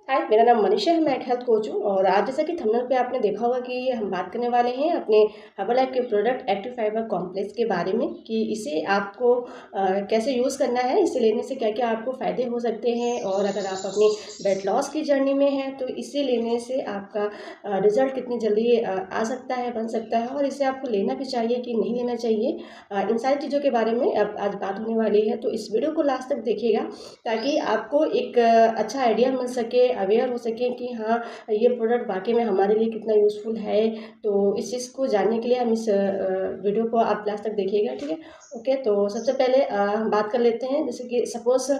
हाय, मेरा नाम मनीषा है। मैं एक हेल्थ कोच हूँ और आज जैसा कि थंबनेल पे आपने देखा होगा कि हम बात करने वाले हैं अपने हर्बल के प्रोडक्ट एक्टिव फाइबर कॉम्प्लेक्स के बारे में कि इसे आपको कैसे यूज़ करना है, इसे लेने से क्या क्या आपको फ़ायदे हो सकते हैं। और अगर आप अपनी वेट लॉस की जर्नी में हैं तो इसे लेने से आपका रिजल्ट कितनी जल्दी आ सकता है, बन सकता है, और इसे आपको लेना भी चाहिए कि नहीं लेना चाहिए। इन सारी चीज़ों के बारे में अब आज बात होने वाली है, तो इस वीडियो को लास्ट तक देखिएगा ताकि आपको एक अच्छा आइडिया मिल सके, अवेयर हो सके कि हाँ, ये प्रोडक्ट वाकई में हमारे लिए कितना यूज़फुल है। तो इस चीज़ को जानने के लिए हम इस वीडियो को आप लास्ट तक देखिएगा, ठीक है। ओके, तो सबसे पहले हम बात कर लेते हैं। जैसे कि सपोज़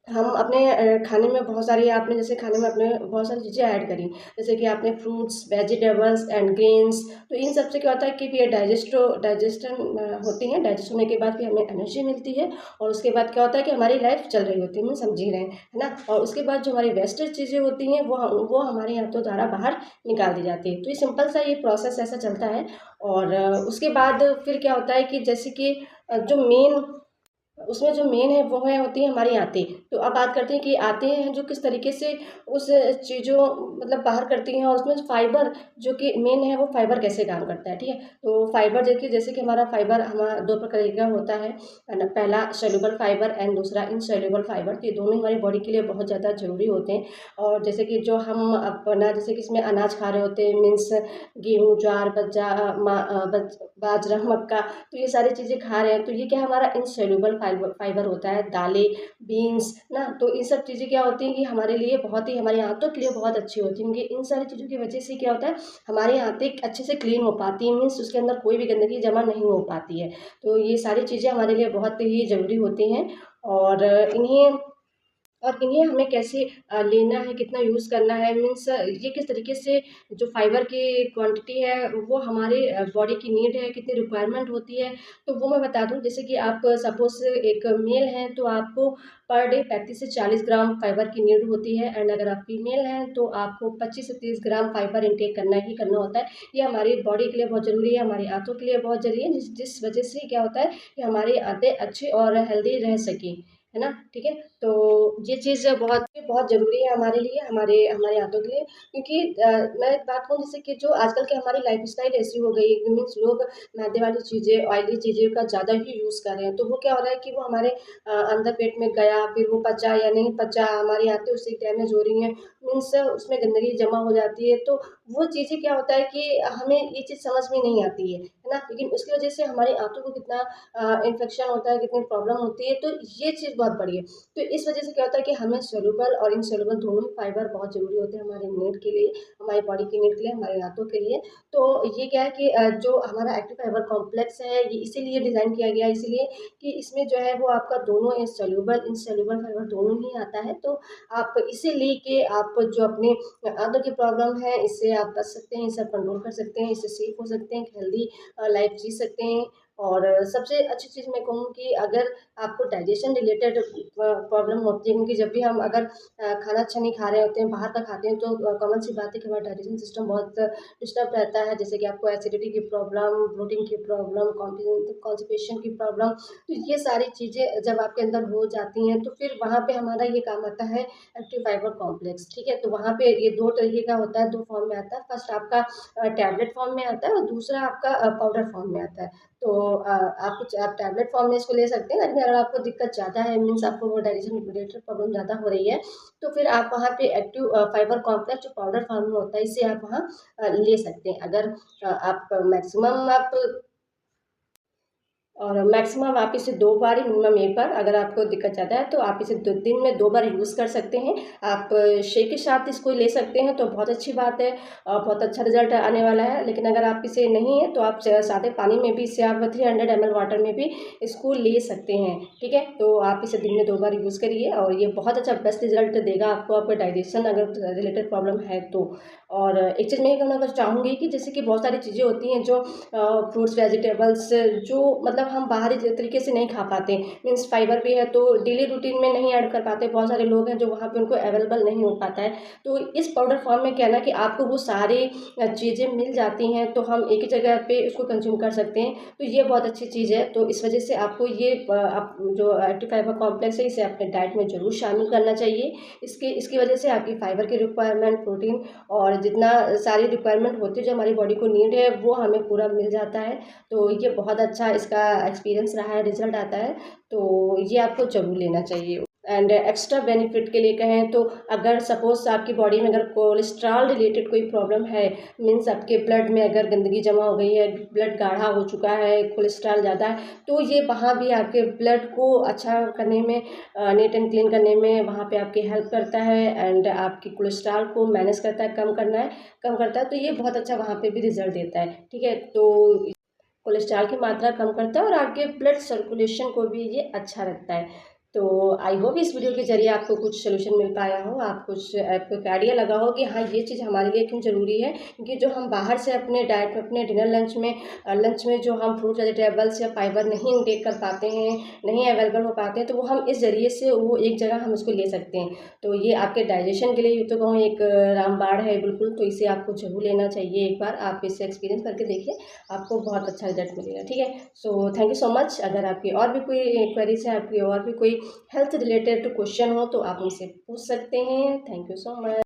हम अपने खाने में बहुत सारी आपने जैसे खाने में अपने बहुत सारी चीज़ें ऐड करी, जैसे कि आपने फ्रूट्स, वेजिटेबल्स एंड ग्रेन्स। तो इन सब से क्या होता है कि ये डाइजेशन होती हैं। डाइजेस्ट होने के बाद फिर हमें एनर्जी मिलती है और उसके बाद क्या होता है कि हमारी लाइफ चल रही होती है, हम समझ ही रहे हैं, है ना। और उसके बाद जो हमारी वेस्टेज चीज़ें होती हैं वो हमारे हाथों द्वारा बाहर निकाल दी जाती है। तो ये सिंपल सा ये प्रोसेस ऐसा चलता है। और उसके बाद फिर क्या होता है कि जैसे कि जो मेन उसमें जो मेन है वो है होती है हमारी आंतें। तो अब बात करते हैं कि आंतें हैं जो किस तरीके से उस चीज़ों मतलब बाहर करती हैं, और उसमें फाइबर जो कि मेन है वो फाइबर कैसे काम करता है, ठीक है। तो फाइबर देखिए, जैसे कि हमारा फाइबर हमारा दो प्रकार का होता है ना। पहला सोल्यूबल फाइबर एंड दूसरा इनसोल्यूबल फाइबर। तो ये दोनों हमारी बॉडी के लिए बहुत ज़्यादा ज़रूरी होते हैं। और जैसे कि जो हम अपना जैसे कि इसमें अनाज खा रहे होते हैं, मीन्स गेहूँ, ज्वार, बाजरा, मक्का, तो ये सारी चीज़ें खा रहे हैं, तो ये क्या हमारा इनसोल्यूबल फाइबर होता है। दालें, बीन्स ना, तो ये सब चीज़ें क्या होती हैं कि हमारे लिए बहुत ही, हमारी आंतों के लिए बहुत अच्छी होती हैं, क्योंकि इन सारी चीज़ों की वजह से क्या होता है, हमारी आंतें अच्छे से क्लीन हो पाती हैं, मीन्स उसके अंदर कोई भी गंदगी जमा नहीं हो पाती है। तो ये सारी चीज़ें हमारे लिए बहुत ही ज़रूरी होती हैं। और इन्हें हमें कैसे लेना है, कितना यूज़ करना है, मीन्स ये किस तरीके से जो फाइबर की क्वांटिटी है वो हमारे बॉडी की नीड है, कितनी रिक्वायरमेंट होती है, तो वो मैं बता दूं। जैसे कि आप सपोज एक मेल हैं तो आपको पर डे 35 से 40 ग्राम फाइबर की नीड होती है, एंड अगर आप फीमेल हैं तो आपको 25 से 30 ग्राम फाइबर इंटेक करना ही करना होता है। ये हमारी बॉडी के लिए बहुत ज़रूरी है, हमारी आंतों के लिए बहुत ज़रूरी है, जिस वजह से क्या होता है कि हमारी आंतें अच्छी और हेल्दी रह सकें, है ना, ठीक है। तो ये चीज़ बहुत बहुत ज़रूरी है हमारे लिए, हमारे हमारे हाथों के लिए, क्योंकि मैं एक बात कहूँ, जैसे कि जो आजकल की हमारी लाइफ़स्टाइल ऐसी हो गई है, मीन्स लोग मैदे वाली चीज़ें, ऑयली चीज़ें का ज़्यादा ही यूज़ कर रहे हैं। तो वो क्या हो रहा है कि वो हमारे अंदर पेट में गया, फिर वो पचा या नहीं पचा, हमारी आंतें उससे डैमेज हो रही हैं, मीन्स उसमें गंदगी जमा हो जाती है। तो वो चीज़ें क्या होता है कि हमें ये चीज़ समझ में नहीं आती है ना। लेकिन उसकी वजह से हमारी आंतों को कितना इन्फेक्शन होता है, कितनी प्रॉब्लम होती है। तो ये चीज़ बहुत बड़ी है। तो इस वजह से क्या होता है कि हमें सोल्यूबल और इनसोल्यूबल दोनों ही फाइबर बहुत ज़रूरी होते हैं हमारे नीड के लिए, हमारी बॉडी की नीड के लिए, हमारे दांतों के लिए। तो ये क्या है कि जो हमारा एक्टिव फाइबर कॉम्प्लेक्स है, ये इसीलिए डिज़ाइन किया गया है, इसलिए कि इसमें जो है वो आपका दोनों सोल्यूबल इनसोल्यूबल फाइबर दोनों ही आता है। तो आप इसे लेके आप जो अपने अंदर की प्रॉब्लम है इससे आप बच सकते हैं, इसे आप कंट्रोल कर सकते हैं, इससे सेफ हो सकते हैं, एक हेल्दी लाइफ जी सकते हैं। और सबसे अच्छी चीज़ मैं कहूँ कि अगर आपको डाइजेशन रिलेटेड प्रॉब्लम होती है, क्योंकि जब भी हम अगर खाना अच्छा नहीं खा रहे होते हैं, बाहर का खाते हैं, तो कॉमन सी बात है कि हमारा डाइजेशन सिस्टम बहुत डिस्टर्ब रहता है। जैसे कि आपको एसिडिटी की प्रॉब्लम, ब्लोटिंग की प्रॉब्लम, कॉन्स्टिपेशन की प्रॉब्लम। तो ये सारी चीज़ें जब आपके अंदर हो जाती हैं तो फिर वहाँ पे हमारा ये काम आता है एक्टिव फाइबर कॉम्प्लेक्स, ठीक है। तो वहाँ पे ये दो तरीके का होता है, दो फॉर्म में आता है। फर्स्ट आपका टैबलेट फॉर्म में आता है और दूसरा आपका पाउडर फॉर्म में आता है। तो आप टैबलेट फॉर्म में इसको ले सकते हैं, लेकिन अगर आपको दिक्कत ज़्यादा है, मीन्स आपको वो डाइजेशन रिलेटेड प्रॉब्लम ज़्यादा हो रही है, तो फिर आप वहाँ पे एक्टिव फाइबर कॉम्प्लेक्स जो पाउडर फॉर्म में होता है, इसे आप वहाँ ले सकते हैं। अगर आप मैक्सिमम आप और मैक्सिमम आप इसे 2 बार ही, मिनिमम 1 बार, अगर आपको दिक्कत ज़्यादा है तो आप इसे 2 दिन में 2 बार यूज़ कर सकते हैं। आप शेक के साथ इसको ले सकते हैं तो बहुत अच्छी बात है और बहुत अच्छा रिज़ल्ट आने वाला है। लेकिन अगर आप इसे नहीं है तो आप सादे पानी में भी इसे आप 300 ml वाटर में भी इसको ले सकते हैं, ठीक है। तो आप इसे दिन में 2 बार यूज़ करिए और ये बहुत अच्छा बेस्ट रिज़ल्ट देगा आपको, आपका डाइजेशन अगर रिलेटेड प्रॉब्लम है तो। और एक चीज़ मैं ये कहना चाहूँगी कि जैसे कि बहुत सारी चीज़ें होती हैं जो फ्रूट्स, वेजिटेबल्स जो मतलब मतलब हम बाहरी तरीके से नहीं खा पाते, मीन्स फाइबर भी है तो डेली रूटीन में नहीं ऐड कर पाते, बहुत सारे लोग हैं जो वहाँ पे उनको अवेलेबल नहीं हो पाता है। तो इस पाउडर फॉर्म में क्या है ना कि आपको वो सारी चीज़ें मिल जाती हैं, तो हम एक ही जगह पे उसको कंज्यूम कर सकते हैं। तो ये बहुत अच्छी चीज़ है, तो इस वजह से आपको ये आप जो एक्टिव फाइबर कॉम्प्लेक्स है इसे अपने डाइट में ज़रूर शामिल करना चाहिए। इसकी वजह से आपकी फाइबर की रिक्वायरमेंट, प्रोटीन और जितना सारी रिक्वायरमेंट होती है जो हमारी बॉडी को नीड है वो हमें पूरा मिल जाता है। तो ये बहुत अच्छा इसका एक्सपीरियंस रहा है, रिजल्ट आता है, तो ये आपको ज़रूर लेना चाहिए। एंड एक्स्ट्रा बेनिफिट के लिए कहें तो अगर सपोज़ आपकी बॉडी में अगर कोलेस्ट्रॉल रिलेटेड कोई प्रॉब्लम है, मीन्स आपके ब्लड में अगर गंदगी जमा हो गई है, ब्लड गाढ़ा हो चुका है, कोलेस्ट्रॉल ज़्यादा है, तो ये वहाँ भी आपके ब्लड को अच्छा करने में, नीट एंड क्लीन करने में वहाँ पे आपकी हेल्प करता है एंड आपकी कोलेस्ट्रॉल को मैनेज करता है, कम करता है, तो ये बहुत अच्छा वहाँ पे भी रिजल्ट देता है। ठीक है, तो कोलेस्ट्रॉल की मात्रा कम करता है और आपके ब्लड सर्कुलेशन को भी ये अच्छा रखता है। तो आई होप इस वीडियो के ज़रिए आपको कुछ सॉल्यूशन मिल पाया हो, आपको एक आइडिया लगा हो कि हाँ, ये चीज़ हमारे लिए क्यों ज़रूरी है, क्योंकि जो हम बाहर से अपने डाइट में, अपने डिनर लंच में जो हम फ्रूट वेजिटेबल्स या फाइबर नहीं इनटेक कर पाते हैं, नहीं अवेलेबल हो पाते हैं, तो वो हम इस ज़रिए से वो एक जगह हम उसको ले सकते हैं। तो ये आपके डाइजेशन के लिए यूँ तो कहूँ एक रामबाण है बिल्कुल, तो इसे आपको ज़रूर लेना चाहिए। एक बार आप इसे एक्सपीरियंस करके देखिए, आपको बहुत अच्छा रिजल्ट मिलेगा। ठीक है, so thank you so much. अगर आपकी और भी कोई क्वेरीज है, आपकी और भी कोई हेल्थ रिलेटेड क्वेश्चन हो तो आप मुझसे पूछ सकते हैं। Thank you so much.